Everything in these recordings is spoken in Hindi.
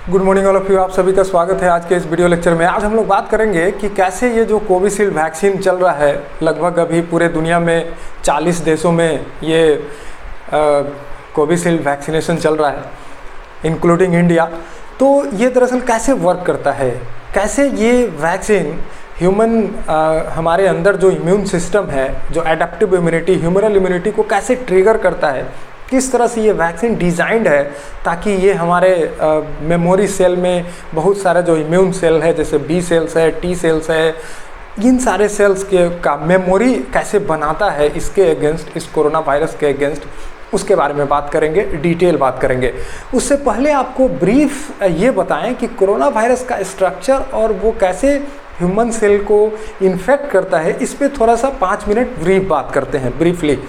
Good morning all of you. आप सभी का स्वागत है आज के इस वीडियो लेक्चर में। आज हम लोग बात करेंगे कि कैसे ये जो कोविशील्ड वैक्सीन चल रहा है, लगभग अभी पूरे दुनिया में 40 देशों में ये कोविशील्ड वैक्सीनेशन चल रहा है, इंक्लूडिंग इंडिया। तो ये दरअसल कैसे वर्क करता है, कैसे ये वैक्सीन हमारे अंदर जो इम्यून सिस्टम है, जो एडेप्टिव इम्यूनिटी, ह्यूमरल इम्यूनिटी को कैसे ट्रिगर करता है, किस तरह से ये वैक्सीन डिज़ाइंड है ताकि ये हमारे मेमोरी सेल में बहुत सारे जो इम्यून सेल है, जैसे बी सेल्स है, टी सेल्स है, इन सारे सेल्स का मेमोरी कैसे बनाता है इसके अगेंस्ट, इस कोरोना वायरस के अगेंस्ट, उसके बारे में बात करेंगे, डिटेल बात करेंगे। उससे पहले आपको ब्रीफ ये बताएं कि कोरोना वायरस का स्ट्रक्चर और वो कैसे ह्यूमन सेल को इन्फेक्ट करता है, इस पर थोड़ा सा 5 मिनट ब्रीफ बात करते हैं ब्रीफली।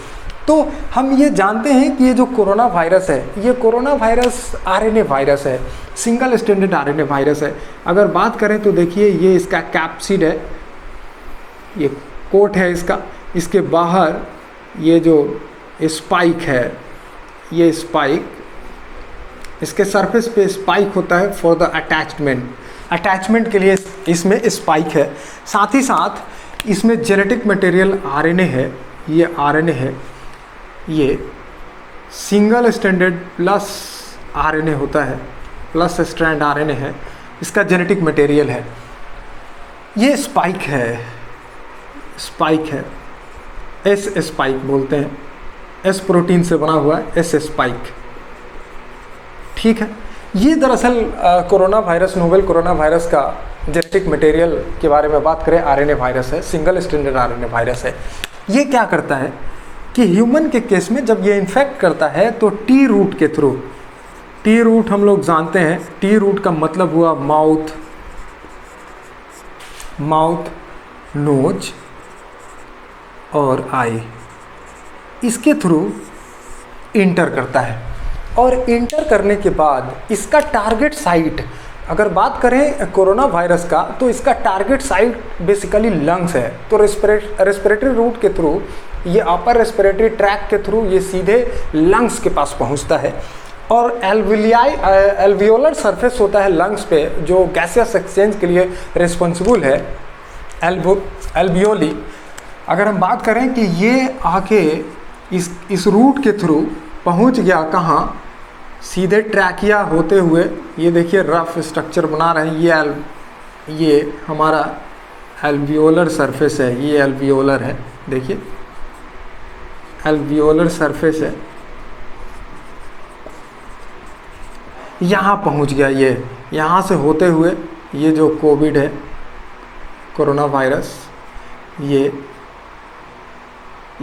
तो हम ये जानते हैं कि ये जो कोरोना वायरस है, ये कोरोना वायरस आरएनए वायरस है, सिंगल स्ट्रैंडेड आरएनए वायरस है। अगर बात करें तो देखिए ये इसका कैप्सिड है, ये कोट है इसका, इसके बाहर ये जो स्पाइक है, ये स्पाइक, इसके सरफेस पे स्पाइक होता है फॉर द अटैचमेंट के लिए इसमें स्पाइक है। साथ ही साथ इसमें जेनेटिक मटेरियल आरएनए है, ये आरएनए है, ये सिंगल स्ट्रैंडेड प्लस आरएनए होता है, प्लस स्ट्रैंड आरएनए है, इसका जेनेटिक मटेरियल है। ये स्पाइक है, एस स्पाइक बोलते हैं, एस प्रोटीन से बना हुआ एस स्पाइक, ठीक है। ये दरअसल corona virus, novel corona virus का जेनेटिक मटेरियल के बारे में बात करें, आरएनए वायरस है, सिंगल स्ट्रैंडेड आरएनए वायरस है। ये क्या करता है कि ह्यूमन के केस में जब ये इन्फेक्ट करता है तो टी रूट के थ्रू, टी रूट हम लोग जानते हैं, टी रूट का मतलब हुआ माउथ, नोज और आई, इसके थ्रू इंटर करता है। और इंटर करने के बाद इसका टारगेट साइट, अगर बात करें कोरोना वायरस का, तो इसका टारगेट साइट बेसिकली लंग्स है। तो रेस्पिरेटरी रूट के थ्रू, ये अपर रेस्पिरेटरी ट्रैक के थ्रू ये सीधे लंग्स के पास पहुंचता है। और एल्वियोलर सरफेस होता है लंग्स पे, जो गैसियस एक्सचेंज के लिए रिस्पॉन्सिबल है, एल्वियोली। अगर हम बात करें कि ये आके इस रूट के थ्रू पहुंच गया कहाँ, सीधे ट्रैकिया होते हुए, ये देखिए रफ स्ट्रक्चर बना रहे हैं, ये हमारा एल्वियोलर सरफेस है, ये एल्वियोलर है, देखिए एल्वियोलर सरफेस है, यहाँ पहुँच गया, ये यहाँ से होते हुए ये जो कोविड है, कोरोना वायरस, ये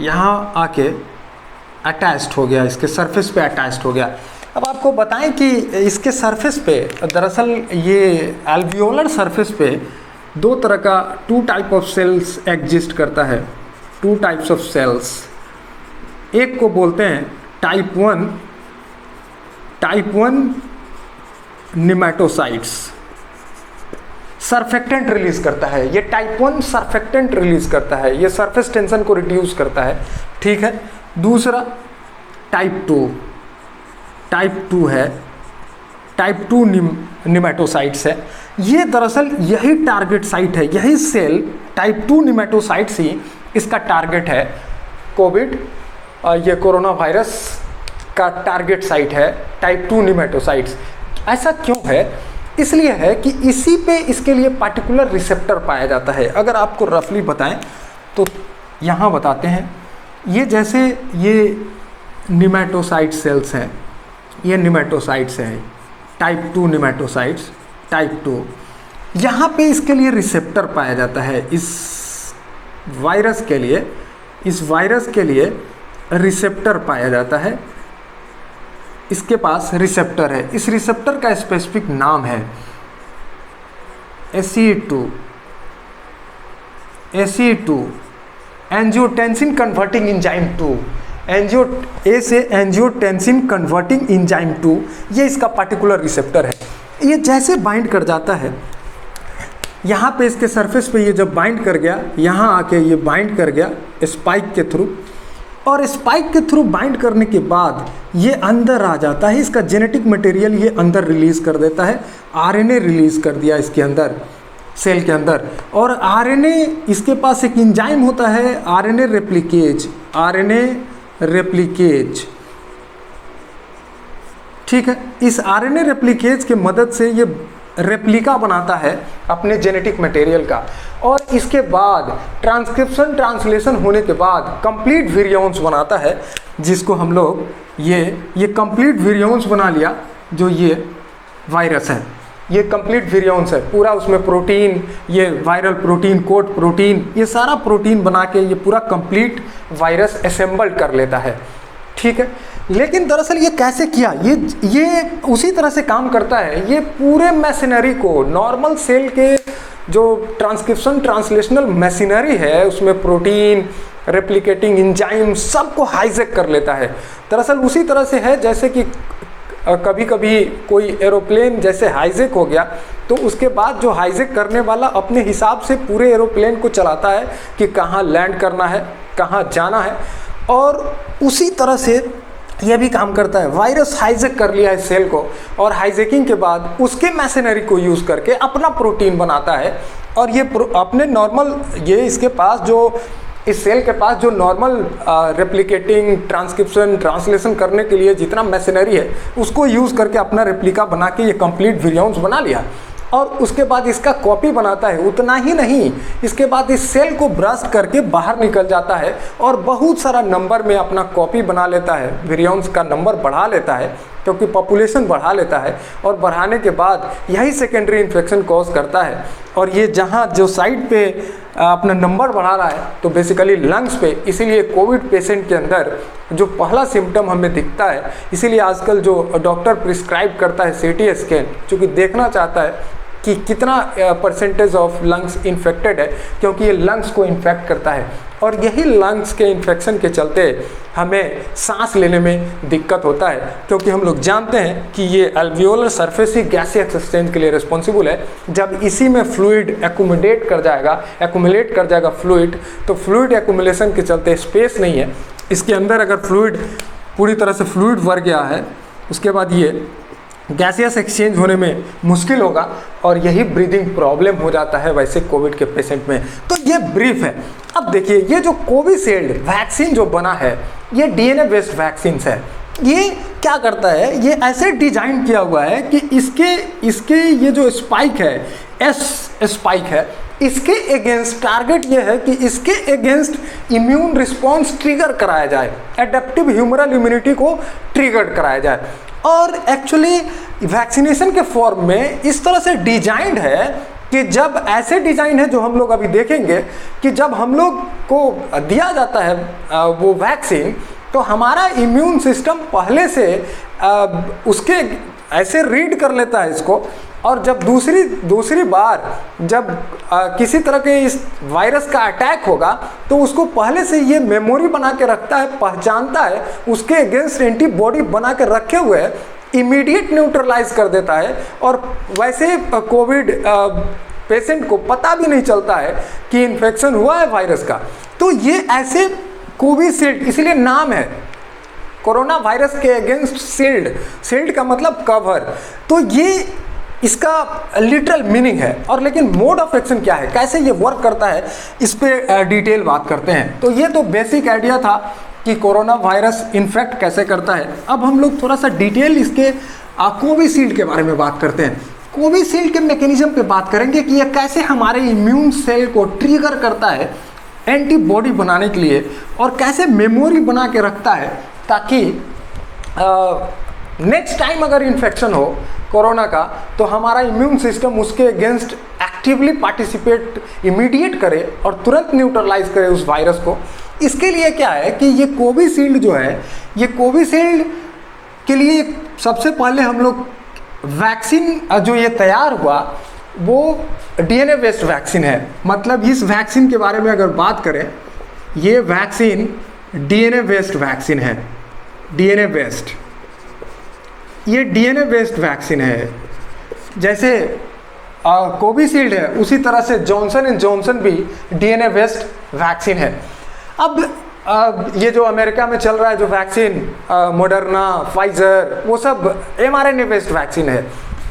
यहाँ आके अटैच्ड हो गया, इसके सरफेस पे अटैच्ड हो गया। अब आपको बताएं कि इसके सरफेस पे दरअसल ये एल्वियोलर सरफेस पे दो तरह का, 2 टाइप ऑफ सेल्स एग्जिस्ट करता है, 2 टाइप्स ऑफ सेल्स। एक को बोलते हैं टाइप 1 निमेटोसाइट्स, सरफेक्टेंट रिलीज करता है, ये टाइप 1 सरफेक्टेंट रिलीज करता है, ये सरफेस टेंशन को रिड्यूस करता है, ठीक है। दूसरा टाइप 2 है, टाइप 2 निमेटोसाइट्स है। ये दरअसल यही टारगेट साइट है, यही सेल टाइप 2 निमेटोसाइट्स ही इसका टारगेट है। कोविड, ये कोरोना वायरस का टारगेट साइट है टाइप 2 निमेटोसाइट्स। ऐसा क्यों है? इसलिए है कि इसी पे इसके लिए पार्टिकुलर रिसेप्टर पाया जाता है। अगर आपको रफली बताएं तो यहाँ बताते हैं, ये जैसे ये निमेटोसाइट सेल्स हैं, ये निमेटोसाइट्स हैं, टाइप 2 निमेटोसाइट्स, टाइप 2, यहाँ पे इसके लिए रिसेप्टर पाया जाता है। इस वायरस के लिए रिसेप्टर पाया जाता है, इसके पास रिसेप्टर है। इस रिसेप्टर का स्पेसिफिक नाम है ACE2, एंजियोटेंसिन कन्वर्टिंग एंजाइम 2, ए से एंजियोटेंसिन कन्वर्टिंग एंजाइम 2, ये इसका पार्टिकुलर रिसेप्टर है। ये जैसे बाइंड कर जाता है, यहाँ पे इसके सरफेस पे ये जब बाइंड कर गया, यहाँ आके ये बाइंड कर गया स्पाइक के थ्रू, और स्पाइक के थ्रू बाइंड करने के बाद ये अंदर आ जाता है, इसका जेनेटिक मटेरियल ये अंदर रिलीज कर देता है, आरएनए रिलीज कर दिया इसके अंदर, सेल के अंदर। और आरएनए, इसके पास एक एंजाइम होता है आरएनए रेप्लिकेज, आरएनए रेप्लिकेज, ठीक है। इस आरएनए रेप्लिकेज के मदद से ये रेप्लिका बनाता है अपने जेनेटिक मटेरियल का, और इसके बाद ट्रांसक्रिप्शन ट्रांसलेशन होने के बाद कंप्लीट विरियॉन्स बनाता है, जिसको हम लोग ये कंप्लीट विरियॉन्स बना लिया। जो ये वायरस है, ये कंप्लीट विरियॉन्स है, पूरा उसमें प्रोटीन, ये वायरल प्रोटीन, कोट प्रोटीन, ये सारा प्रोटीन बना के ये पूरा कंप्लीट वायरस असेंबल्ड कर लेता है, ठीक है। लेकिन दरअसल ये कैसे किया, ये उसी तरह से काम करता है। ये पूरे मशीनरी को, नॉर्मल सेल के जो ट्रांसक्रिप्शन ट्रांसलेशनल मशीनरी है, उसमें प्रोटीन, रेप्लिकेटिंग एंजाइम, सबको हाईजैक कर लेता है। दरअसल उसी तरह से है जैसे कि कभी कभी कोई एरोप्लेन जैसे हाईजैक हो गया, तो उसके बाद जो हाईजैक करने वाला अपने हिसाब से पूरे एरोप्लेन को चलाता है कि कहाँ लैंड करना है, कहाँ जाना है, और उसी तरह से यह भी काम करता है। वायरस हाईजैक कर लिया है सेल को, और हाईजैकिंग के बाद उसके मशीनरी को यूज़ करके अपना प्रोटीन बनाता है, और ये अपने नॉर्मल, ये इसके पास जो, इस सेल के पास जो नॉर्मल रेप्लिकेटिंग, ट्रांसक्रिप्शन, ट्रांसलेशन करने के लिए जितना मशीनरी है, उसको यूज़ करके अपना रेप्लिका बना के ये कंप्लीट विरियॉन्स बना लिया। और उसके बाद इसका कॉपी बनाता है। उतना ही नहीं, इसके बाद इस सेल को ब्रश करके बाहर निकल जाता है और बहुत सारा नंबर में अपना कॉपी बना लेता है, विरियॉन्स का नंबर बढ़ा लेता है, क्योंकि पॉपुलेशन बढ़ा लेता है, और बढ़ाने के बाद यही सेकेंडरी इन्फेक्शन कॉज करता है। और ये जहाँ जो साइड पे अपना नंबर बढ़ा रहा है, तो बेसिकली लंग्स पे, इसीलिए कोविड पेशेंट के अंदर जो पहला सिम्टम हमें दिखता है, इसीलिए आजकल जो डॉक्टर प्रिस्क्राइब करता है सीटी स्कैन, चूँकि देखना चाहता है कि कितना परसेंटेज ऑफ लंग्स इन्फेक्टेड है, क्योंकि ये लंग्स को इन्फेक्ट करता है, और यही लंग्स के इन्फेक्शन के चलते हमें सांस लेने में दिक्कत होता है, क्योंकि हम लोग जानते हैं कि ये अल्वियोलर सरफेस ही गैसियस एक्सचेंज के लिए रिस्पॉन्सिबल है। जब इसी में फ्लूइड एक्यूमुलेट कर जाएगा फ्लूइड, तो फ्लूइड एक्यूमुलेशन के चलते स्पेस नहीं है इसके अंदर। अगर फ्लूइड पूरी तरह से फ्लूइड भर गया है, उसके बाद ये गैसियस एक्सचेंज होने में मुश्किल होगा, और यही ब्रीदिंग प्रॉब्लम हो जाता है वैसे कोविड के पेशेंट में। तो ये ब्रीफ है। अब देखिए, ये जो कोविशील्ड वैक्सीन जो बना है, ये डीएनए बेस्ड वैक्सीन है। ये क्या करता है, ये ऐसे डिजाइन किया हुआ है कि इसके ये जो स्पाइक है, एस स्पाइक है, इसके अगेंस्ट टारगेट ये है कि इसके अगेंस्ट इम्यून रिस्पॉन्स ट्रिगर कराया जाए, एडेप्टिव ह्यूमरल इम्यूनिटी को ट्रिगर कराया जाए। और एक्चुअली वैक्सीनेशन के फॉर्म में इस तरह से डिजाइंड है कि जब ऐसे डिजाइन है जो हम लोग अभी देखेंगे कि जब हम लोग को दिया जाता है वो वैक्सीन, तो हमारा इम्यून सिस्टम पहले से उसके ऐसे रीड कर लेता है इसको, और जब दूसरी बार जब किसी तरह के इस वायरस का अटैक होगा, तो उसको पहले से ये मेमोरी बना के रखता है, पहचानता है, उसके अगेंस्ट एंटीबॉडी बना के रखे हुए है, इमीडिएट न्यूट्रलाइज कर देता है। और वैसे कोविड पेशेंट को पता भी नहीं चलता है कि इन्फेक्शन हुआ है वायरस का। तो ये ऐसे कोविशील्ड, इसीलिए नाम है कोरोना वायरस के अगेंस्ट शील्ड का मतलब कवर। तो ये इसका लिटरल मीनिंग है। और लेकिन मोड ऑफ एक्शन क्या है, कैसे ये वर्क करता है, इस पे डिटेल बात करते हैं। तो ये तो बेसिक आइडिया था कि कोरोना वायरस इन्फेक्ट कैसे करता है। अब हम लोग थोड़ा सा डिटेल इसके कोविशील्ड के बारे में बात करते हैं। कोविशील्ड के मैकेनिज्म पे बात करेंगे कि यह कैसे हमारे इम्यून सेल को ट्रिगर करता है एंटीबॉडी बनाने के लिए, और कैसे मेमोरी बना के रखता है, ताकि नेक्स्ट टाइम अगर इन्फेक्शन हो कोरोना का, तो हमारा इम्यून सिस्टम उसके अगेंस्ट एक्टिवली पार्टिसिपेट इमीडिएट करे और तुरंत न्यूट्रलाइज करे उस वायरस को। इसके लिए क्या है कि ये कोविशील्ड जो है, ये कोविशील्ड के लिए सबसे पहले हम लोग वैक्सीन जो ये तैयार हुआ वो डीएनए बेस्ड वैक्सीन है। मतलब इस वैक्सीन के बारे में अगर बात करें, ये वैक्सीन डीएनए बेस्ड वैक्सीन है, डीएनए बेस्ड, ये डीएनए बेस्ड वैक्सीन है। जैसे कोविशील्ड है, उसी तरह से जॉनसन एंड जॉनसन भी डीएनए बेस्ड वैक्सीन है। अब ये जो अमेरिका में चल रहा है जो वैक्सीन, मॉडर्ना, फाइजर, वो सब mRNA बेस्ड वैक्सीन है,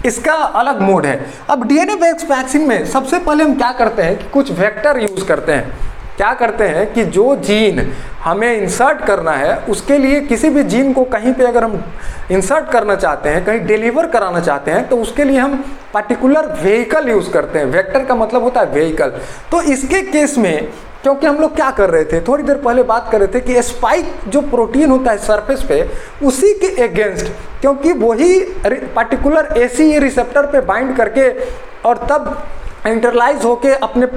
इसका अलग मोड है। अब डीएनए बेस्ड वैक्सीन में सबसे पहले हम क्या करते हैं कि कुछ वेक्टर यूज करते हैं। क्या करते हैं कि जो जीन हमें इंसर्ट करना है, उसके लिए किसी भी जीन को कहीं पे अगर हम इंसर्ट करना चाहते हैं, कहीं डिलीवर कराना चाहते हैं, तो उसके लिए हम पर्टिकुलर व्हीकल यूज करते हैं। वेक्टर का मतलब होता है व्हीकल। तो इसके केस में क्योंकि हम लोग क्या कर रहे थे, थोड़ी देर पहले बात कर रहे थे कि स्पाइक जो प्रोटीन होता है सरफेस पे, उसी के अगेंस्ट, क्योंकि वही पर्टिकुलर ACE रिसेप्टर पे बाइंड करके और तब इंटरलाइज होके अपने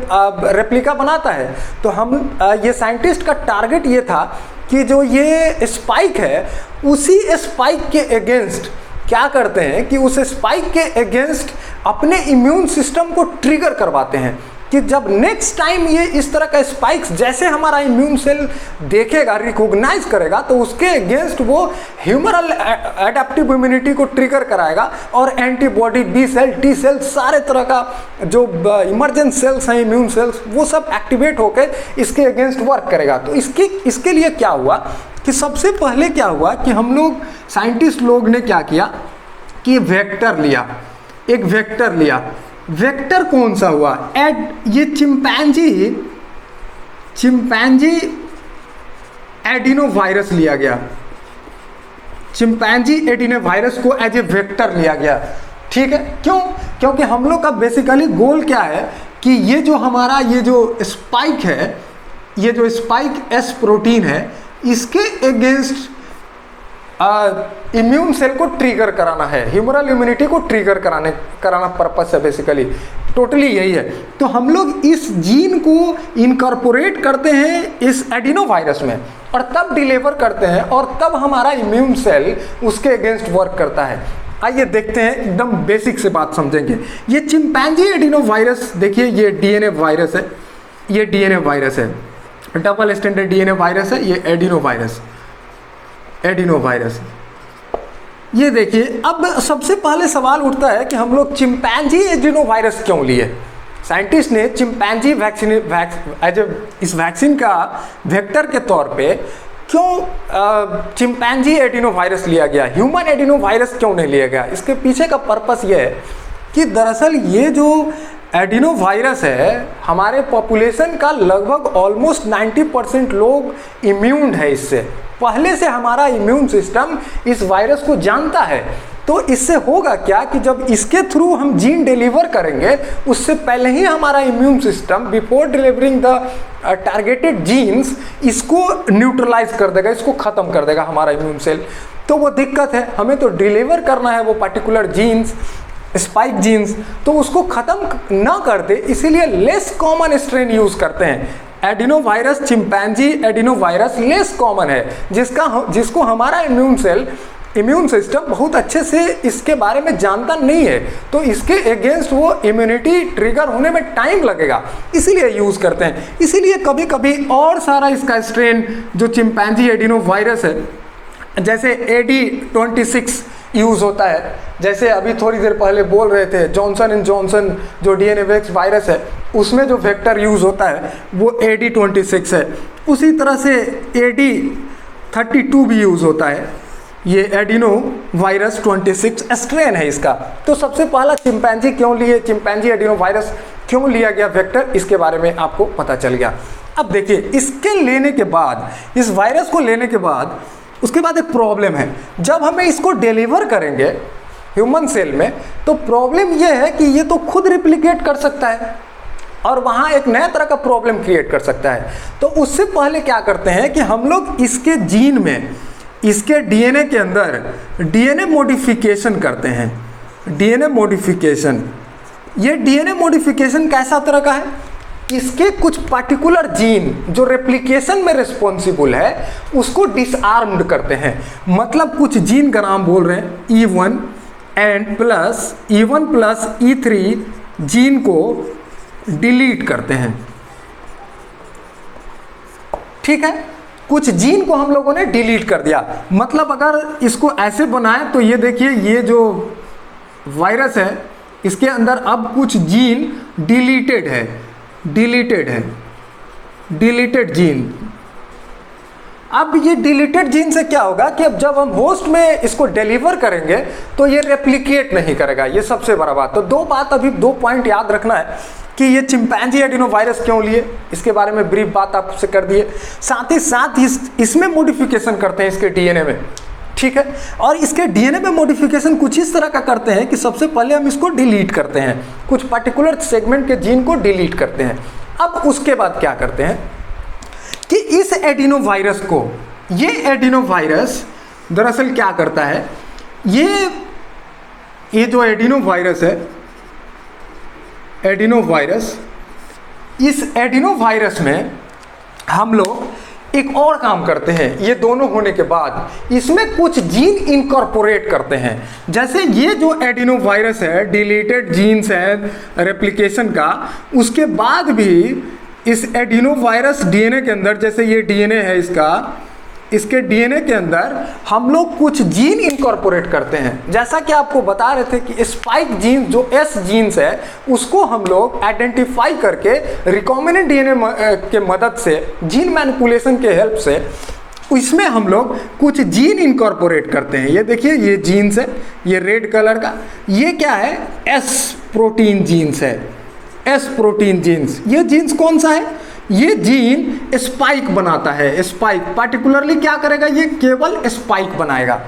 रेप्लिका बनाता है। तो हम ये साइंटिस्ट का टारगेट ये था कि जो ये स्पाइक है, उसी स्पाइक के अगेंस्ट क्या करते हैं कि उस स्पाइक के अगेंस्ट अपने इम्यून सिस्टम को ट्रिगर करवाते हैं कि जब नेक्स्ट टाइम ये इस तरह का स्पाइक्स जैसे हमारा इम्यून सेल देखेगा, रिकॉग्नाइज करेगा, तो उसके अगेंस्ट वो ह्यूमरल एडेप्टिव इम्यूनिटी को ट्रिगर कराएगा और antibody, B cell, T cell, सारे तरह का जो इमरजेंट सेल्स हैं, इम्यून सेल्स, वो सब एक्टिवेट होकर इसके अगेंस्ट वर्क करेगा। तो इसके लिए क्या हुआ कि सबसे पहले क्या हुआ कि हम लोग साइंटिस्ट लोग ने क्या किया कि वेक्टर लिया, एक वेक्टर लिया। वेक्टर कौन सा हुआ? ये चिंपैंजी एडिनो वायरस लिया गया। चिंपैंजी एडिनो वायरस को एज ए वेक्टर लिया गया। ठीक है, क्यों? क्योंकि हम लोग का बेसिकली गोल क्या है कि ये जो हमारा ये जो स्पाइक है, ये जो स्पाइक एस प्रोटीन है, इसके अगेंस्ट इम्यून सेल को ट्रिगर कराना है, ह्यूमरल इम्यूनिटी को ट्रिगर कराना पर्पस है बेसिकली। टोटली यही है। तो हम लोग इस जीन को इनकॉर्पोरेट करते हैं इस एडिनो वायरस में और तब डिलीवर करते हैं और तब हमारा इम्यून सेल उसके अगेंस्ट वर्क करता है। आइए देखते हैं, एकदम बेसिक से बात समझेंगे। ये चिंपैंजी एडिनो वायरस, देखिए ये डीएनए वायरस है, ये डीएनए वायरस है, डबल स्टैंडर्ड डीएनए वायरस है, ये एडिनो वायरस। ये देखिए, अब सबसे पहले सवाल उठता है कि हम लोग चिंपैंजी एडिनो वायरस क्यों लिए? साइंटिस्ट ने चिंपैंजी इस वैक्सीन का वेक्टर के तौर पे क्यों चिंपैंजी एडिनो वायरस लिया गया, ह्यूमन एडिनो वायरस क्यों नहीं लिया गया? इसके पीछे का पर्पस ये है कि दरअसल ये जो एडिनो वायरस है, हमारे पॉपुलेशन का लगभग ऑलमोस्ट 90% लोग इम्यून है इससे। पहले से हमारा इम्यून सिस्टम इस वायरस को जानता है। तो इससे होगा क्या कि जब इसके थ्रू हम जीन डिलीवर करेंगे, उससे पहले ही हमारा immune system before delivering the targeted genes इसको न्यूट्रलाइज कर देगा, इसको ख़त्म कर देगा हमारा इम्यून सेल। तो वो दिक्कत है, हमें तो डिलीवर करना है वो पर्टिकुलर जीन्स, स्पाइक जीन्स, तो उसको ख़त्म ना करते, इसीलिए लेस कॉमन स्ट्रेन यूज़ करते हैं। Adeno virus, chimpanzee adeno virus less common है, जिसको हमारा इम्यून सिस्टम बहुत अच्छे से इसके बारे में जानता नहीं है। तो इसके अगेंस्ट वो इम्यूनिटी ट्रिगर होने में टाइम लगेगा, इसीलिए यूज़ करते हैं। इसीलिए कभी कभी और सारा इसका स्ट्रेन जो चिंपैंजी एडिनो वायरस है, जैसे AD26 यूज़ होता है। जैसे अभी थोड़ी देर पहले बोल रहे थे जॉनसन एंड जॉनसन जो डीएनए बेस्ड वायरस है, उसमें जो वेक्टर यूज़ होता है वो AD26 है। उसी तरह से AD32 भी यूज़ होता है। ये एडिनो वायरस 26 स्ट्रेन है इसका। तो सबसे पहला चिंपैंजी क्यों लिए, चिंपैंजी एडिनो वायरस क्यों लिया गया वेक्टर, इसके बारे में आपको पता चल गया। अब देखिए, इसके लेने के बाद, इस वायरस को लेने के बाद, उसके बाद एक प्रॉब्लम है। जब हमें इसको डिलीवर करेंगे ह्यूमन सेल में, तो प्रॉब्लम यह है कि ये तो खुद रिप्लिकेट कर सकता है और वहाँ एक नया तरह का प्रॉब्लम क्रिएट कर सकता है। तो उससे पहले क्या करते हैं कि हम लोग इसके जीन में, इसके डीएनए के अंदर डीएनए मॉडिफिकेशन करते हैं। डीएनए मॉडिफिकेशन, ये डीएनए मॉडिफिकेशन कैसा तरह का है? इसके कुछ पर्टिकुलर जीन जो रेप्लिकेशन में रिस्पॉन्सिबल है, उसको डिसआर्म्ड करते हैं। मतलब कुछ जीन का नाम बोल रहे हैं E1 and plus E1 plus E3 gene को डिलीट करते हैं। ठीक है, कुछ जीन को हम लोगों ने डिलीट कर दिया। मतलब अगर इसको ऐसे बनाए तो ये देखिए, ये जो वायरस है इसके अंदर अब कुछ जीन डिलीटेड है, डिलीटेड जीन। अब ये डिलीटेड जीन से क्या होगा कि अब जब हम होस्ट में इसको डिलीवर करेंगे तो ये रेप्लिकेट नहीं करेगा, ये सबसे बड़ा बात। तो दो पॉइंट याद रखना है कि ये चिंपैंजी एडिनोवायरस क्यों लिए, इसके बारे में ब्रीफ बात आपसे कर दिए। साथ ही साथ इसमें मॉडिफिकेशन करते हैं इसके डीएनए में, ठीक है। और इसके डीएनए में मॉडिफिकेशन कुछ इस तरह का करते हैं कि सबसे पहले हम इसको डिलीट करते हैं, कुछ पर्टिकुलर सेगमेंट के जीन को डिलीट करते हैं। अब उसके बाद क्या करते हैं कि इस एडिनोवायरस को, ये एडिनोवायरस दरअसल क्या करता है, ये जो एडिनोवायरस है, एडिनोवायरस, इस एडिनोवायरस में हम लोग एक और काम करते हैं। ये दोनों होने के बाद इसमें कुछ जीन इनकॉर्पोरेट करते हैं। जैसे ये जो एडिनोवायरस है, डिलीटेड जीन्स है रेप्लिकेशन का, उसके बाद भी इस एडिनोवायरस डीएनए के अंदर, जैसे ये डीएनए है इसका, इसके डीएनए के अंदर हम लोग कुछ जीन इनकॉर्पोरेट करते हैं। जैसा कि आपको बता रहे थे कि स्पाइक जीन जो एस जीन्स है उसको हम लोग आइडेंटिफाई करके रिकॉम्बिनेंट डीएनए के मदद से, जीन मैनिपुलेशन के हेल्प से इसमें हम लोग कुछ जीन इनकॉर्पोरेट करते हैं। ये देखिए ये जीन्स है, ये रेड कलर का, ये क्या है, एस प्रोटीन जीन्स है, एस प्रोटीन जीन्स। ये जीन्स कौन सा है, ये जीन स्पाइक बनाता है। स्पाइक पार्टिकुलरली क्या करेगा, ये केवल स्पाइक बनाएगा,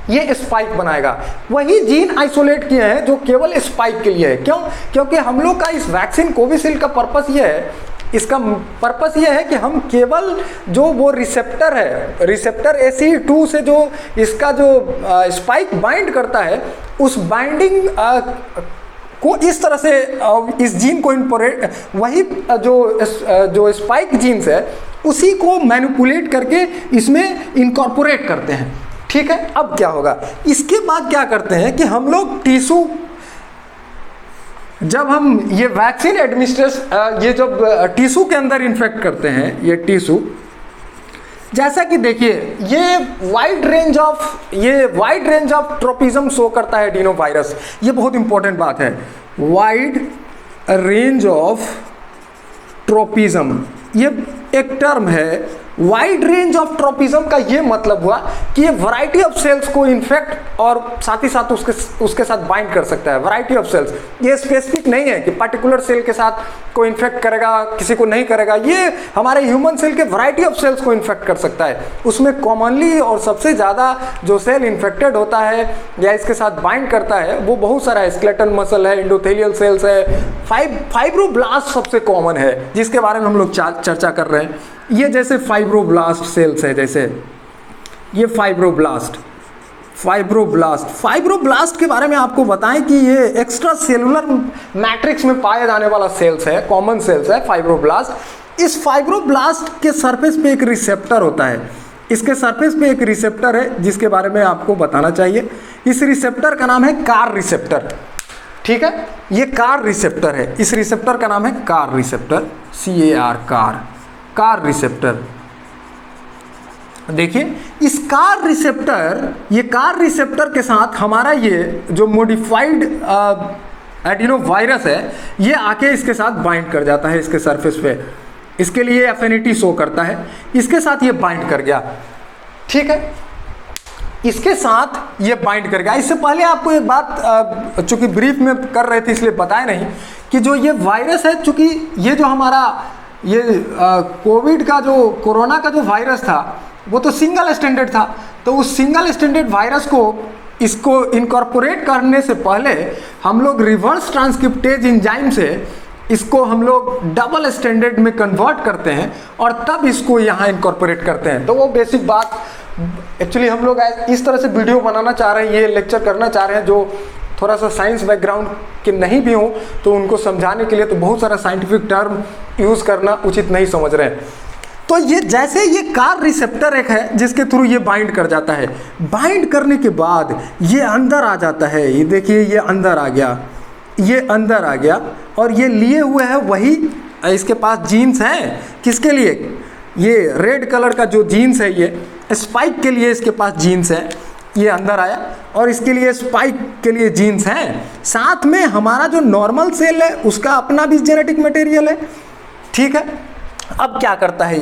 ये स्पाइक बनाएगा। वही जीन आइसोलेट किए हैं जो केवल स्पाइक के लिए है। क्यों? क्योंकि हम लोग का इस वैक्सीन कोविशील्ड का पर्पस ये है, इसका पर्पस ये है कि हम केवल जो वो रिसेप्टर है, रिसेप्टर ACE2 से जो इसका जो स्पाइक बाइंड करता है, उस बाइंडिंग को इस तरह से इस जीन को इनपोरेट, वही जो स्पाइक जीन्स है उसी को मैनिपुलेट करके इसमें इनकॉर्पोरेट करते हैं, ठीक है। अब क्या होगा, इसके बाद क्या करते हैं कि हम लोग टिश्यू, जब हम ये वैक्सीन एडमिनिस्ट्रेशन, ये जब टिश्यू के अंदर इन्फेक्ट करते हैं, ये टिश्यू, जैसा कि देखिए ये wide range of tropism show करता है एडिनोवायरस। ये बहुत इंपॉर्टेंट बात है, वाइड रेंज ऑफ ट्रोपिज्म, ये एक टर्म है। वाइड रेंज ऑफ ट्रोपिज्म का ये मतलब हुआ कि ये वैरायटी ऑफ सेल्स को इन्फेक्ट और साथ ही साथ उसके साथ बाइंड कर सकता है। वैरायटी ऑफ सेल्स, ये स्पेसिफिक नहीं है कि पर्टिकुलर सेल के साथ को इन्फेक्ट करेगा, किसी को नहीं करेगा। ये हमारे ह्यूमन सेल के वैरायटी ऑफ सेल्स को इन्फेक्ट कर सकता है। उसमें कॉमनली और सबसे ज़्यादा जो सेल इन्फेक्टेड होता है या इसके साथ बाइंड करता है वो बहुत सारा है। स्केलेटल मसल है, एंडोथेलियल सेल्स है, फाइब्रोब्लास्ट सबसे कॉमन है जिसके बारे में हम लोग चर्चा कर रहे हैं। ये जैसे फाइब्रोब्लास्ट सेल्स है, जैसे ये फाइब्रोब्लास्ट के बारे में आपको बताएं कि ये एक्स्ट्रा सेलुलर मैट्रिक्स में पाया जाने वाला सेल्स है, कॉमन सेल्स है फाइब्रोब्लास्ट। इस फाइब्रोब्लास्ट के सरफेस पे एक रिसेप्टर होता है, इसके सरफेस पे एक रिसेप्टर है जिसके बारे में आपको बताना चाहिए। इस रिसेप्टर का नाम है कार रिसेप्टर, ठीक है। ये कार रिसेप्टर है, इस रिसेप्टर का नाम है car receptor, CAR, car receptor. देखिए इस कार रिसेप्टर, ये कार रिसेप्टर के साथ हमारा ये जो मॉडिफाइड एडिनोवायरस है ये आके इसके साथ बाइंड कर जाता है इसके सरफेस पे। इसके लिए एफिनिटी शो करता है, इसके साथ ये बाइंड कर गया, ठीक है। इसके साथ ये बाइंड कर गया। इससे पहले आपको एक बात चूंकि ब्रीफ में कर रहे थे इसलिए बताया नहीं कि जो ये वायरस है, चूंकि ये जो हमारा ये कोविड का जो कोरोना का जो वायरस था वो तो सिंगल स्टैंडर्ड था, तो उस सिंगल स्टैंडर्ड वायरस को इसको इनकॉर्पोरेट करने से पहले हम लोग रिवर्स ट्रांसक्रिप्टेज एंजाइम से इसको हम लोग डबल स्टैंडर्ड में कन्वर्ट करते हैं और तब इसको यहाँ इनकॉर्पोरेट करते हैं। तो वो बेसिक बात एक्चुअली हम लोग इस तरह से वीडियो बनाना चाह रहे हैं, ये लेक्चर करना चाह रहे हैं जो थोड़ा सा साइंस बैकग्राउंड के नहीं भी हो तो उनको समझाने के लिए तो बहुत सारा साइंटिफिक टर्म यूज़ करना उचित नहीं समझ रहे हैं। तो ये जैसे ये कार रिसेप्टर एक है जिसके थ्रू ये बाइंड कर जाता है, बाइंड करने के बाद ये अंदर आ जाता है। ये देखिए ये अंदर आ गया, ये अंदर आ गया और ये लिए हुए है वही, इसके पास जीन्स हैं किसके लिए, ये रेड कलर का जो जीन्स है ये स्पाइक के लिए इसके पास जीन्स है। ये अंदर आया और इसके लिए स्पाइक के लिए जीन्स हैं। साथ में हमारा जो नॉर्मल सेल है उसका अपना भी जेनेटिक मटेरियल है, ठीक है। अब क्या करता है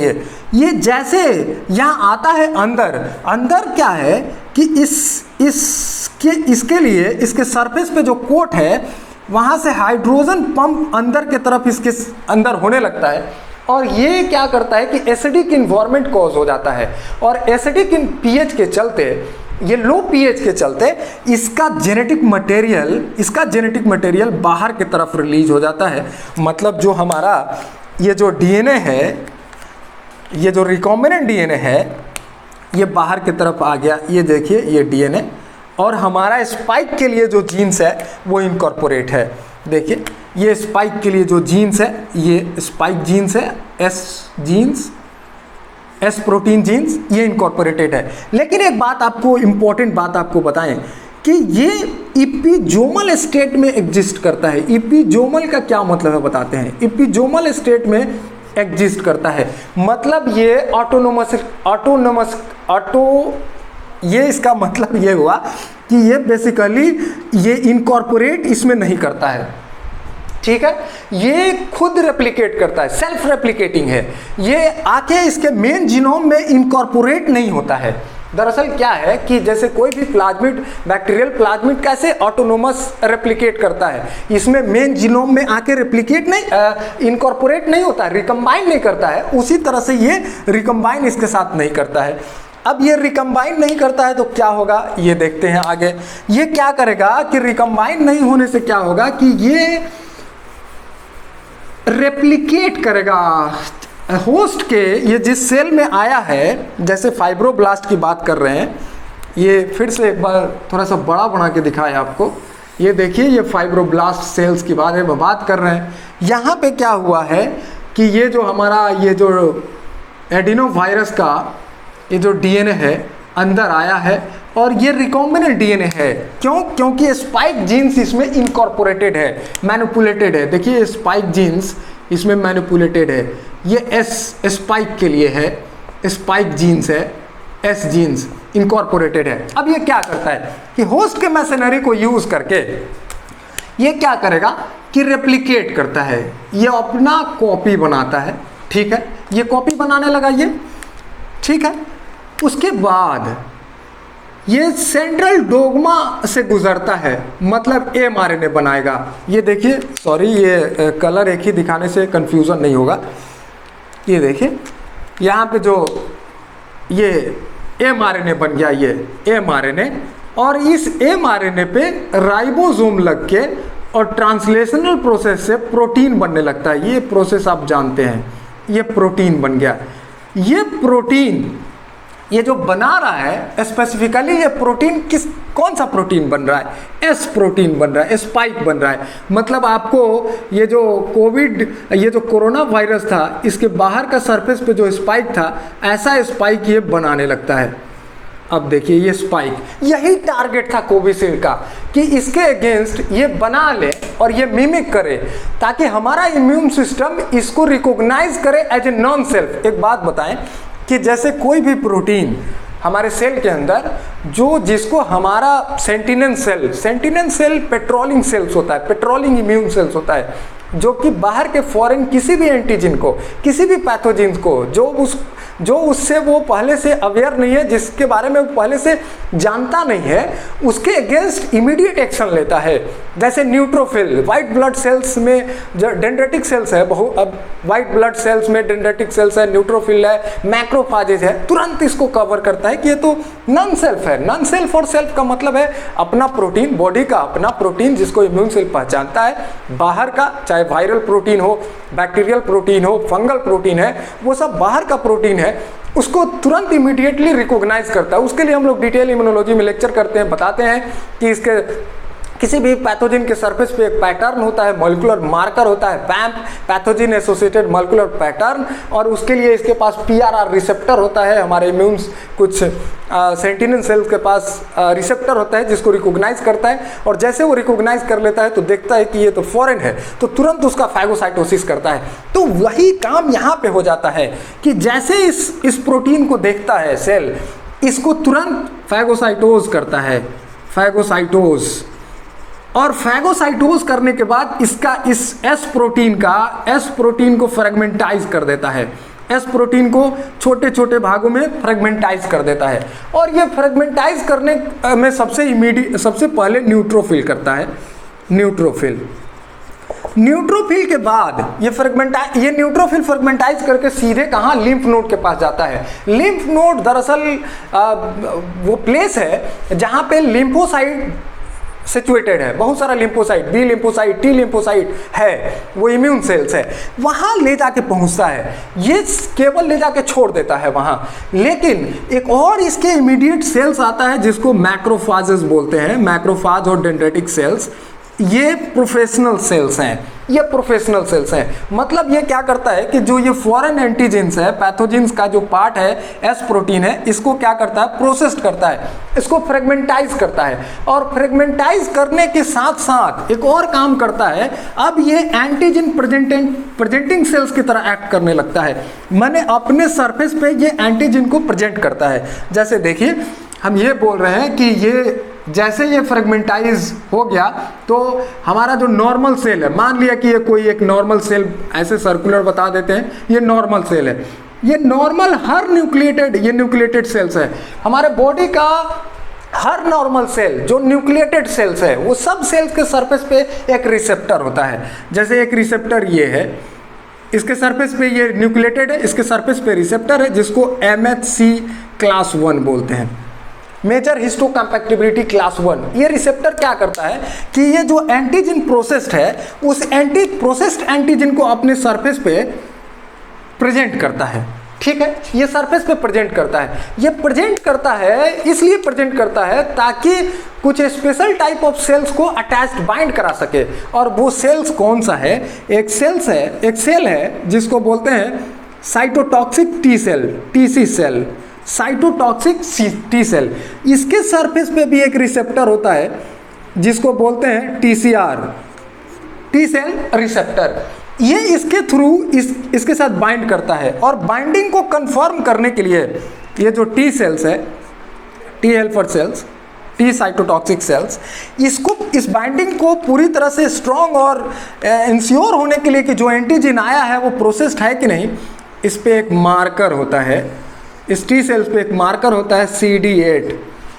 ये जैसे यहाँ आता है अंदर, अंदर क्या है कि इसके लिए इसके सरफेस पे जो कोट है वहाँ से हाइड्रोजन पंप अंदर के तरफ इसके अंदर होने लगता है, और ये क्या करता है कि एसिडिक इन्वायरमेंट कॉज हो जाता है, और एसिडिक इन पीएच के चलते, ये लो पीएच के चलते इसका जेनेटिक मटेरियल बाहर की तरफ रिलीज हो जाता है। मतलब जो हमारा ये जो डीएनए है, ये जो रिकॉम्बिनेंट डीएनए है, ये बाहर की तरफ आ गया। ये देखिए ये डीएनए, और हमारा स्पाइक के लिए जो जीन्स है वो इनकॉर्पोरेट है। देखिए ये स्पाइक के लिए जो जीन्स है, ये स्पाइक जीन्स है, एस प्रोटीन जीन्स, ये इनकॉर्पोरेटेड है। लेकिन एक बात आपको, इंपॉर्टेंट बात आपको बताएं कि ये इपिजोमल स्टेट में एग्जिस्ट करता है। इपिजोमल का क्या मतलब है बताते हैं। इपिजोमल स्टेट में एग्जिस्ट करता है मतलब ये ये इसका मतलब ये हुआ कि ये बेसिकली ये इनकॉर्पोरेट इसमें नहीं करता है, ठीक है। ये खुद रेप्लिकेट करता है, सेल्फ रेप्लिकेटिंग है। ये आके इसके मेन जीनोम में इनकॉर्पोरेट नहीं होता है। दरअसल क्या है कि जैसे कोई भी प्लाज्मिड, बैक्टीरियल प्लाज्मिड कैसे ऑटोनोमस रेप्लिकेट करता है, इसमें मेन जीनोम में आके रेप्लिकेट नहीं, इनकॉर्पोरेट नहीं होता है, रिकम्बाइन नहीं करता है, उसी तरह से ये रिकम्बाइन इसके साथ नहीं करता है। अब ये रिकम्बाइन नहीं करता है तो क्या होगा ये देखते हैं आगे। ये क्या करेगा कि रिकम्बाइन नहीं होने से क्या होगा कि ये रेप्लिकेट करेगा होस्ट के, ये जिस सेल में आया है, जैसे फाइब्रोब्लास्ट की बात कर रहे हैं, ये फिर से एक बार थोड़ा सा बड़ा बना के दिखाया आपको। ये देखिए ये फाइब्रोब्लास्ट सेल्स की बारे में बात कर रहे हैं। यहाँ पे क्या हुआ है कि ये जो हमारा ये जो एडिनो वायरस का ये जो डीएनए है अंदर आया है, और ये रिकॉम्बिनेंट डीएनए है। क्यों? क्योंकि स्पाइक जीन्स इसमें इनकॉर्पोरेटेड है, मैनिपुलेटेड है। देखिए स्पाइक जीन्स इसमें मैनिपुलेटेड है। ये एस स्पाइक के लिए है, स्पाइक जीन्स है, एस जीन्स इनकॉर्पोरेटेड है। अब ये क्या करता है कि होस्ट के मैसेनरी को यूज करके ये क्या करेगा कि रेप्लिकेट करता है, ये अपना कॉपी बनाता है, ठीक है। ये कॉपी बनाने लगा ये, ठीक है। उसके बाद ये सेंट्रल डोग्मा से गुजरता है, मतलब एमआरएनए बनाएगा। ये देखिए, सॉरी ये कलर एक ही दिखाने से कंफ्यूजन नहीं होगा। ये देखिए यहाँ पे जो ये एमआरएनए बन गया, ये एमआरएनए, और इस एमआरएनए पे राइबोसोम लग के और ट्रांसलेशनल प्रोसेस से प्रोटीन बनने लगता है। ये प्रोसेस आप जानते हैं, ये प्रोटीन बन गया। ये प्रोटीन ये जो बना रहा है स्पेसिफिकली, ये प्रोटीन कौन सा प्रोटीन बन रहा है? एस प्रोटीन बन रहा है, स्पाइक बन रहा है। मतलब आपको ये जो कोविड, ये जो कोरोना वायरस था, इसके बाहर का सरफेस पे जो स्पाइक था, ऐसा स्पाइक ये बनाने लगता है। अब देखिए ये स्पाइक, यही टारगेट था कोविशील्ड का कि इसके अगेंस्ट ये बना ले और ये मिमिक करे, ताकि हमारा इम्यून सिस्टम इसको रिकॉग्नाइज करे एज ए नॉन सेल्फ। एक बात बताएं कि जैसे कोई भी प्रोटीन हमारे सेल के अंदर जिसको हमारा सेंटिनेंस सेल पेट्रोलिंग सेल्स होता है, पेट्रोलिंग इम्यून सेल्स होता है, जो कि बाहर के फॉरेन किसी भी एंटीजन को, किसी भी पैथोजन को जो उससे वो पहले से अवेयर नहीं है, जिसके बारे में वो पहले से जानता नहीं है, उसके अगेंस्ट इमीडिएट एक्शन लेता है। जैसे न्यूट्रोफिल, वाइट ब्लड सेल्स में जो डेंड्रेटिक सेल्स है, अब वाइट ब्लड सेल्स में डेंड्रेटिक सेल्स है, न्यूट्रोफिल है, मैक्रोफाजेज है, तुरंत इसको कवर करता है कि ये तो नॉन सेल्फ है। नॉन सेल्फ और सेल्फ का मतलब है अपना प्रोटीन, बॉडी का अपना प्रोटीन जिसको इम्यून सेल पहचानता है। बाहर का चाहे वायरल प्रोटीन हो, बैक्टीरियल प्रोटीन हो, फंगल प्रोटीन है, वो सब बाहर का प्रोटीन है, उसको तुरंत इमीडिएटली रिकॉग्नाइज करता है। उसके लिए हम लोग डिटेल इम्यूनोलॉजी में लेक्चर करते हैं, बताते हैं कि इसके किसी भी पैथोजन के सरफेस पे एक पैटर्न होता है, मॉलिक्यूलर मार्कर होता है, पैम्प, पैथोजन एसोसिएटेड मॉलिक्यूलर पैटर्न, और उसके लिए इसके पास पीआरआर रिसेप्टर होता है। हमारे इम्यून कुछ सेंटिनल सेल्स के पास रिसेप्टर होता है जिसको रिकॉग्नाइज करता है, और जैसे वो रिकॉग्नाइज कर लेता है तो देखता है कि ये तो फॉरेन है, तो तुरंत उसका फैगोसाइटोसिस करता है। तो वही काम यहाँ पे हो जाता है कि जैसे इस प्रोटीन को देखता है सेल, इसको तुरंत फैगोसाइटोज करता है, फैगोसाइटोज। और फैगोसाइटोज करने के बाद इसका इस एस प्रोटीन को फ्रेगमेंटाइज कर देता है, एस प्रोटीन को छोटे छोटे भागों में फ्रेगमेंटाइज कर देता है। और ये फ्रेगमेंटाइज करने में सबसे पहले न्यूट्रोफिल करता है, न्यूट्रोफिल के बाद ये न्यूट्रोफिल फ्रेगमेंटाइज करके सीधे कहाँ, लिम्फ नोड के पास जाता है। लिम्फ नोड दरअसल वो प्लेस है जहाँ पे लिम्फोसाइट सिचुएटेड है, बहुत सारा lymphocyte, B lymphocyte, T lymphocyte है, वो इम्यून सेल्स है, वहाँ ले जाके पहुँचता है, ये केवल ले जाके छोड़ देता है वहाँ। लेकिन एक और इसके इमीडिएट सेल्स आता है जिसको मैक्रोफाजेस बोलते हैं, मैक्रोफाज और डेंड्रिटिक सेल्स। ये प्रोफेशनल सेल्स हैं, मतलब ये क्या करता है कि जो ये फॉरेन एंटीजेंस है, पैथोजेंस का जो पार्ट है, एस प्रोटीन है, इसको क्या करता है, प्रोसेस करता है, इसको फ्रेगमेंटाइज करता है। और फ्रेगमेंटाइज करने के साथ साथ एक और काम करता है, अब ये एंटीजन प्रेजेंटिंग सेल्स की तरह एक्ट करने लगता है, माने अपने सरफेस पे ये एंटीजन को प्रेजेंट करता है। जैसे देखिए, हम ये बोल रहे हैं कि ये जैसे ये फ्रेगमेंटाइज हो गया तो हमारा जो नॉर्मल सेल है, मान लिया कि ये कोई एक नॉर्मल सेल, ऐसे सर्कुलर बता देते हैं, ये नॉर्मल सेल है, ये नॉर्मल हर न्यूक्लिएटेड सेल्स है। हमारे बॉडी का हर नॉर्मल सेल जो न्यूक्लिएटेड सेल्स है, वो सब सेल्स के सरफेस पे एक रिसेप्टर होता है। जैसे एक रिसेप्टर ये है, इसके सरफेस पे ये न्यूक्लिएटेड है, इसके सरफेस पे रिसेप्टर है जिसको MHC क्लास 1 बोलते हैं, मेजर हिस्टोकम्पैटिबिलिटी क्लास 1। ये रिसेप्टर क्या करता है कि ये जो एंटीजन प्रोसेस्ड है, उस प्रोसेस्ड एंटीजन को अपने सरफेस पे प्रेजेंट करता है। ठीक है, ये सरफेस पे प्रेजेंट करता है। ये प्रेजेंट करता है, इसलिए प्रेजेंट करता है ताकि कुछ स्पेशल टाइप ऑफ सेल्स को अटैच्ड बाइंड करा सके। और वो सेल्स कौन सा है? एक सेल है जिसको बोलते हैं cytotoxic T cell, TC cell, cytotoxic T cell. इसके सरफेस पे भी एक रिसेप्टर होता है जिसको बोलते हैं TCR, टी सेल रिसेप्टर। ये इसके थ्रू इसके साथ बाइंड करता है, और बाइंडिंग को कंफर्म करने के लिए ये जो टी सेल्स है, T helper cells, T cytotoxic cells, इस बाइंडिंग को पूरी तरह से स्ट्रॉन्ग और इंश्योर होने के लिए कि जो एंटीजन आया है वो प्रोसेस्ड है कि नहीं, इस पे एक मार्कर होता है, इस टी सेल्स पे एक मार्कर होता है CD8,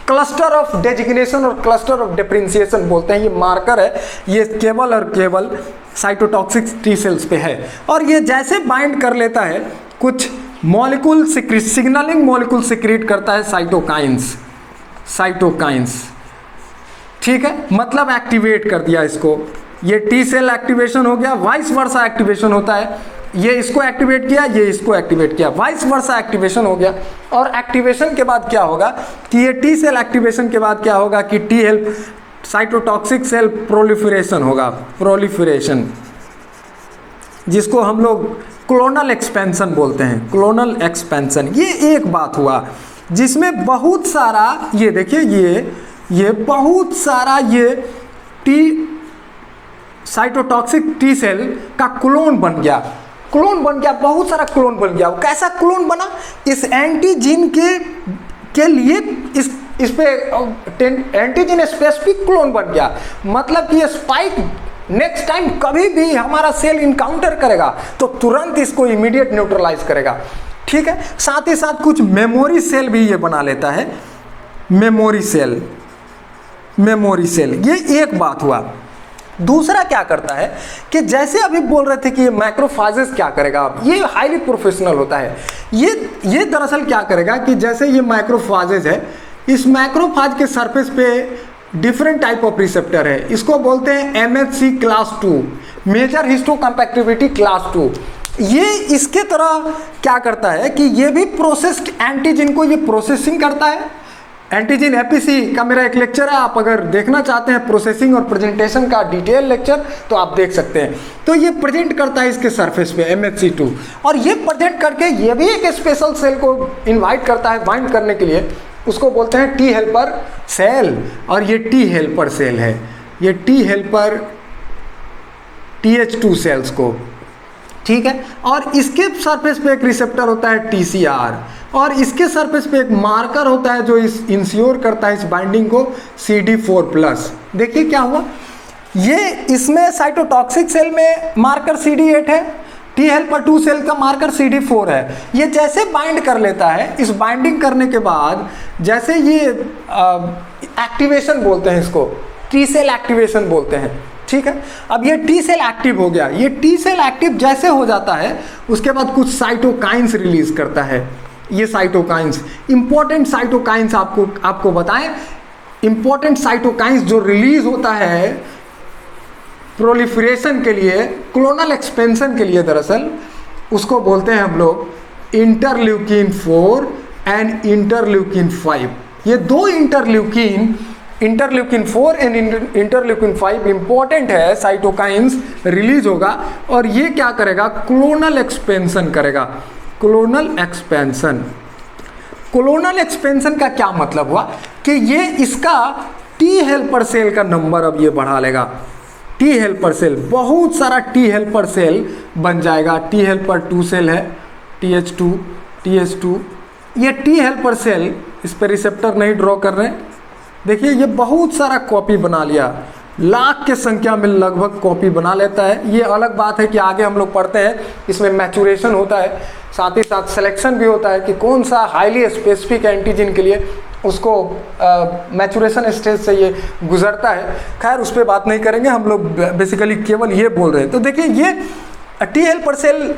क्लस्टर ऑफ डेजिग्नेशन और क्लस्टर ऑफ डिफरेंशिएशन बोलते हैं। ये मार्कर है, ये केवल और केवल साइटोटॉक्सिक टी सेल्स पे है। और ये जैसे बाइंड कर लेता है, कुछ मॉलिक्यूल सिग्नलिंग मॉलिक्यूल सिक्रीट करता है, साइटोकाइंस। ठीक है, मतलब एक्टिवेट कर दिया इसको। ये टी सेल एक्टिवेशन हो गया, वाइस वर्सा एक्टिवेशन होता है, ये इसको एक्टिवेट किया, ये इसको एक्टिवेट किया, वाइस वर्सा एक्टिवेशन हो गया। और एक्टिवेशन के बाद क्या होगा कि ये टी सेल एक्टिवेशन के बाद क्या होगा कि T help cytotoxic cell proliferation होगा, प्रोलिफरेशन, जिसको हम लोग क्लोनल एक्सपेंशन बोलते हैं, क्लोनल एक्सपेंशन। ये एक बात हुआ जिसमें बहुत सारा, ये देखिए, ये बहुत सारा ये टी साइटोटॉक्सिक टी सेल का क्लोन बन गया, बहुत सारा क्लोन बन गया। कैसा क्लोन बना? इस एंटीजन के लिए इस पे एंटीजन स्पेसिफिक क्लोन बन गया। मतलब कि ये स्पाइक नेक्स्ट टाइम कभी भी हमारा सेल इनकाउंटर करेगा तो तुरंत इसको इमीडिएट न्यूट्रलाइज करेगा। ठीक है, साथ ही साथ कुछ मेमोरी सेल भी ये बना लेता है, मेमोरी सेल, ये एक बात हुआ। दूसरा क्या करता है कि जैसे अभी बोल रहे थे कि ये मैक्रोफाजेस क्या करेगा, ये हाईली प्रोफेशनल होता है। ये दरअसल क्या करेगा कि जैसे ये माइक्रोफाजेज है, इस माइक्रोफाज के सरफेस पे डिफरेंट टाइप ऑफ रिसेप्टर है, इसको बोलते हैं MHC class 2, major histocompatibility class 2। ये इसके तरह क्या करता है कि ये भी प्रोसेस्ड एंटीजन को ये प्रोसेसिंग करता है। एंटीजन APC का मेरा एक लेक्चर है, आप अगर देखना चाहते हैं प्रोसेसिंग और प्रेजेंटेशन का डिटेल लेक्चर तो आप देख सकते हैं। तो ये प्रेजेंट करता है इसके सरफेस पे MHC2, और ये प्रेजेंट करके ये भी एक स्पेशल सेल को इनवाइट करता है बाइंड करने के लिए, उसको बोलते हैं टी हेल्पर सेल। और ये टी हेल्पर सेल है, ये टी हेल्पर TH2 सेल्स को। ठीक है, और इसके सरफेस पे एक रिसेप्टर होता है TCR, और इसके सरफेस पे एक मार्कर होता है जो इंश्योर करता है इस बाइंडिंग को CD4+। देखिए क्या हुआ, ये इसमें साइटोटॉक्सिक सेल में मार्कर CD8 है, टी हेल्पर 2 सेल का मार्कर CD4 है। ये जैसे बाइंड कर लेता है, इस बाइंडिंग करने के बाद जैसे ये एक्टिवेशन बोलते हैं इसको, टी सेल एक्टिवेशन बोलते हैं, ठीक है। अब ये टी सेल एक्टिव हो गया, ये टी सेल एक्टिव जैसे हो जाता है उसके बाद कुछ साइटोकाइंस रिलीज करता है। ये साइटोकाइंस, इंपॉर्टेंट साइटोकाइंस आपको बताएं, इंपॉर्टेंट साइटोकाइंस जो रिलीज होता है प्रोलिफरेशन के लिए, क्लोनल एक्सपेंशन के लिए, दरअसल उसको बोलते हैं हम लोग इंटरल्यूकिन 4 एंड इंटरल्यूकिन 5। ये दो इंटरल्यूकिन 4 एंड इंटरल्यूकिन 5 इंपॉर्टेंट है, साइटोकाइंस रिलीज होगा और ये क्या करेगा, क्लोनल एक्सपेंशन करेगा। क्लोनल एक्सपेंशन, क्लोनल एक्सपेंशन का क्या मतलब हुआ कि ये इसका टी हेल्पर सेल का नंबर अब ये बढ़ा लेगा। टी हेल्पर सेल, बहुत सारा टी हेल्पर सेल बन जाएगा। टी हेल्पर 2 सेल है, TH2, TH2, ये टी हेल्पर सेल, इस पर रिसेप्टर नहीं ड्रॉ कर रहे हैं, देखिए ये बहुत सारा कॉपी बना लिया, लाख के संख्या में लगभग कॉपी बना लेता है। ये अलग बात है कि आगे हम लोग पढ़ते हैं, इसमें मैचुरेशन होता है, साथ ही साथ सिलेक्शन भी होता है कि कौन सा हाईली स्पेसिफिक एंटीजन के लिए उसको मैचुरेशन स्टेज से ये गुजरता है। खैर उस पर बात नहीं करेंगे, हम लोग बेसिकली केवल ये बोल रहे हैं। तो देखिए ये T helper cell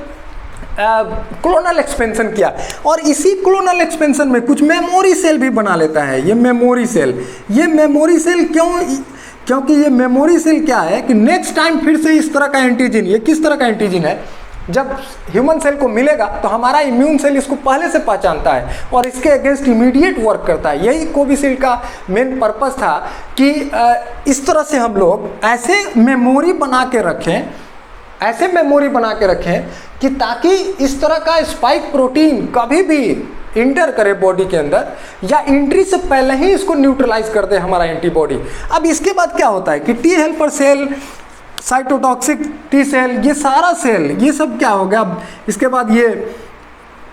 clonal expansion किया और इसी क्लोनल एक्सपेंशन में कुछ मेमोरी सेल भी बना लेता है। ये मेमोरी सेल, ये मेमोरी सेल क्योंकि ये मेमोरी सेल क्या है कि नेक्स्ट टाइम फिर से इस तरह का एंटीजन, ये किस तरह का एंटीजन है, जब ह्यूमन सेल को मिलेगा तो हमारा इम्यून सेल इसको पहले से पहचानता है और इसके अगेंस्ट इमीडिएट वर्क करता है। यही कोविशील्ड का मेन पर्पस था कि इस तरह से हम लोग ऐसे मेमोरी बना के रखें, ऐसे मेमोरी बना के रखें कि ताकि इस तरह का स्पाइक प्रोटीन कभी भी इंटर करे बॉडी के अंदर या एंट्री से पहले ही इसको न्यूट्रलाइज कर दे हमारा एंटीबॉडी। अब इसके बाद क्या होता है कि T helper cell, cytotoxic T cell, ये सारा सेल, ये सब क्या होगा, इसके बाद ये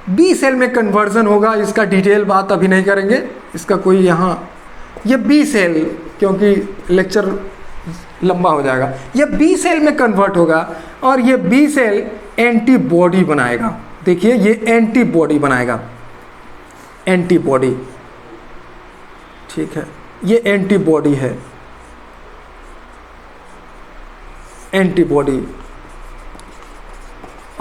बी सेल में कन्वर्जन होगा। इसका डिटेल बात अभी नहीं करेंगे, इसका कोई यहाँ, ये बी सेल, क्योंकि लेक्चर लंबा हो जाएगा, ये बी सेल में कन्वर्ट होगा और ये बी सेल एंटीबॉडी बनाएगा। देखिए ये एंटीबॉडी बनाएगा, एंटीबॉडी, ठीक है, ये एंटीबॉडी है, एंटीबॉडी।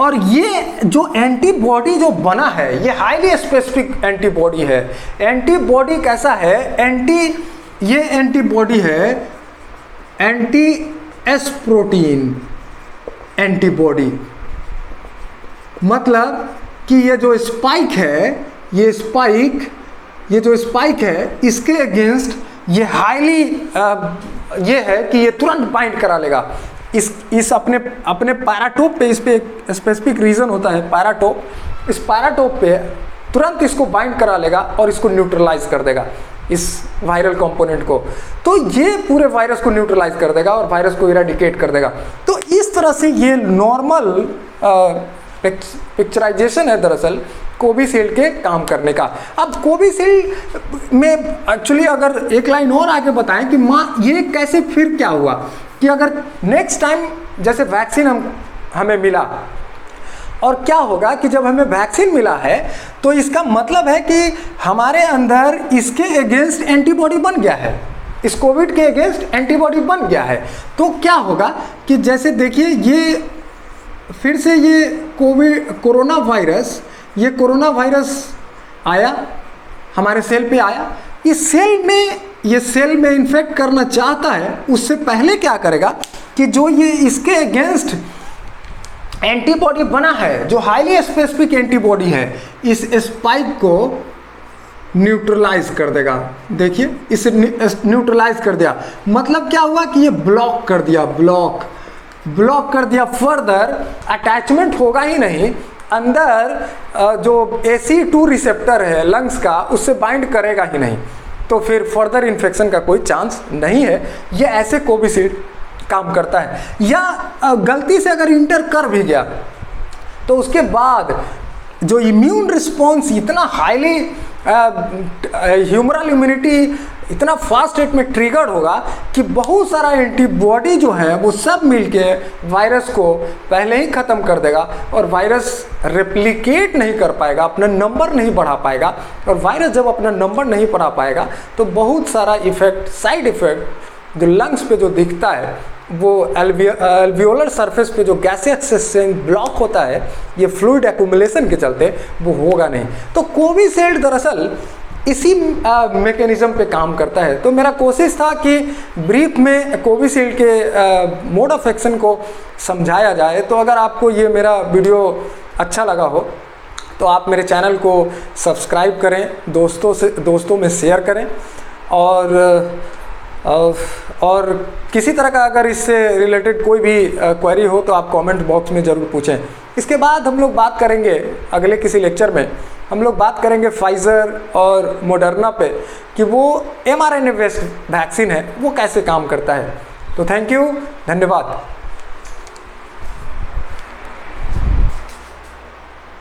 और ये जो एंटीबॉडी जो बना है ये हाईली स्पेसिफिक एंटीबॉडी है। एंटीबॉडी कैसा है, ये एंटीबॉडी है एंटी एस प्रोटीन एंटीबॉडी, मतलब कि ये जो स्पाइक है, ये जो स्पाइक है इसके अगेंस्ट ये हाईली ये है कि ये तुरंत बाइंड करा लेगा। इस अपने पैराटोप पे, इस पे एक स्पेसिफिक रीजन होता है पैराटोप, इस पैराटोप पे तुरंत इसको बाइंड करा लेगा और इसको न्यूट्रलाइज कर देगा, इस वायरल कंपोनेंट को। तो ये पूरे वायरस को न्यूट्रलाइज कर देगा और वायरस को इरेडिकेट कर देगा। तो इस तरह से ये नॉर्मल पिक्चराइजेशन है दरअसल कोविशील्ड के काम करने का। अब कोविशील्ड में एक्चुअली अगर एक लाइन और आगे बताएं कि ये कैसे फिर क्या हुआ कि अगर नेक्स्ट टाइम जैसे वैक्सीन हमें मिला, और क्या होगा कि जब हमें वैक्सीन मिला है तो इसका मतलब है कि हमारे अंदर इसके अगेंस्ट एंटीबॉडी बन गया है, इस कोविड के अगेंस्ट एंटीबॉडी बन गया है। तो क्या होगा कि जैसे देखिए ये फिर से ये कोरोना वायरस आया, हमारे सेल पे आया, ये सेल में इन्फेक्ट करना चाहता है, उससे पहले क्या करेगा कि जो ये इसके अगेंस्ट एंटीबॉडी बना है, जो हाईली स्पेसिफिक एंटीबॉडी है, इस स्पाइक को न्यूट्रलाइज कर देगा। देखिए इसे न्यूट्रलाइज कर दिया, मतलब क्या हुआ कि ये ब्लॉक कर दिया, फर्दर अटैचमेंट होगा ही नहीं, अंदर जो AC2 रिसेप्टर है लंग्स का, उससे बाइंड करेगा ही नहीं, तो फिर फर्दर इन्फेक्शन का कोई चांस नहीं है। ये ऐसे कोविशील्ड काम करता है। या गलती से अगर इंटर कर भी गया तो उसके बाद जो इम्यून रिस्पॉन्स इतना हाईली ह्यूमरल इम्यूनिटी इतना फास्ट रेट में ट्रिगर्ड होगा कि बहुत सारा एंटीबॉडी जो है वो सब मिलके वायरस को पहले ही ख़त्म कर देगा और वायरस रेप्लिकेट नहीं कर पाएगा, अपना नंबर नहीं बढ़ा पाएगा। और वायरस जब अपना नंबर नहीं बढ़ा पाएगा तो बहुत सारा इफेक्ट, साइड इफेक्ट जो लंग्स पे जो दिखता है, वो एल्वियोलर सरफेस पे जो गैसेस एक्सचेंज ब्लॉक होता है, ये फ्लूइड एक्यूमुलेशन के चलते वो होगा नहीं। तो कोविशील्ड दरअसल इसी मैकेनिज्म पे काम करता है। तो मेरा कोशिश था कि ब्रीफ में कोविशील्ड के मोड ऑफ एक्शन को समझाया जाए। तो अगर आपको ये मेरा वीडियो अच्छा लगा हो तो आप मेरे चैनल को सब्सक्राइब करें, दोस्तों में शेयर करें, और किसी तरह का अगर इससे रिलेटेड कोई भी क्वेरी हो तो आप कमेंट बॉक्स में ज़रूर पूछें। इसके बाद हम लोग बात करेंगे, अगले किसी लेक्चर में हम लोग बात करेंगे फाइज़र और मॉडर्ना पे कि वो mRNA बेस्ड वैक्सीन है वो कैसे काम करता है। तो थैंक यू, धन्यवाद।